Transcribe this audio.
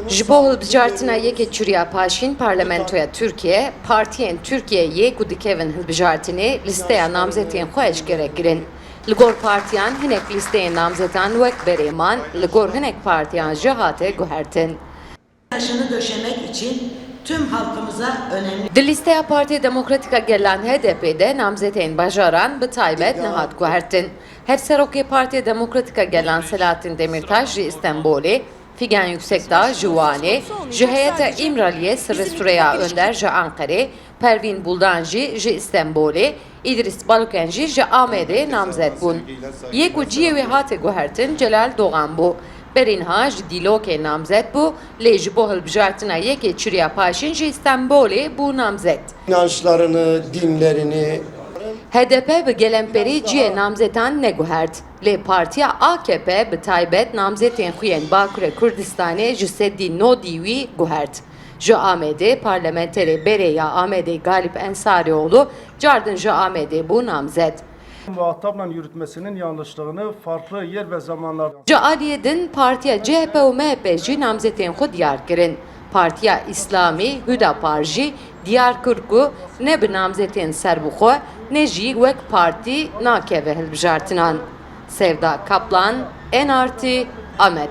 Ji bo hilbijartina yekê Çûriya Paşîn parlamentoya Türkiye, partiyên Türkiye'yê ku dikevin hilbijartinê listeya namzetên xwe eşkere kirin. Li gor partiyan hinek listeyên namzetan wek berêman, li gor hinek partiyan jî hate guhertin. Taşını döşemek için tüm halkımıza önemli. Di listeya Partiya Demokratîk a Gelan HDP'de namzetên bajaran bi taybet nehat guhertin. Hevserokê Partiya Demokratîk a Gelan Selahattin Demirtaş ji İstanbulê, Figen Yüksekdağ ji Wanê, ji heyeta İmraliye Sırrı Süreyya Önder ji Ankarê, Pervin Buldan ji İstanbulê, İdris Baluken ji Amedê namzet bûn. Yek û ciyê wê hate guhertin Celal Doğan bû. Berînha ji dîlokê namzet bû, lê ji bo hilbijartina yekê Çûriya Paşîn ji İstanbulê bû namzet. İnançlarını, dinlerini, HDP bi gelemperî ciyê namzetan neguhert. Lê Partiya AKP bi taybet namzetên xwe yên Bakurê Kurdistanê ji sedî nodî wî guhert. Ji Amedê parlamenterê Berê Amedê Galip Ensarioğlu cardin ji Amedê bû namzet. Muhatapla yürütmesinin yanlışlığını farklı yer ve zamanlarda... Ji Aliyê din Partiya CHP û MHP jî namzetên xwe diyar kirin. Partiya İslamî Hüdapar jî diyar kir ku ne bi namzetên serbixwe ne jî wek partî nakeve hilbijartinan. Sevda Kaplan, NRT, Amed.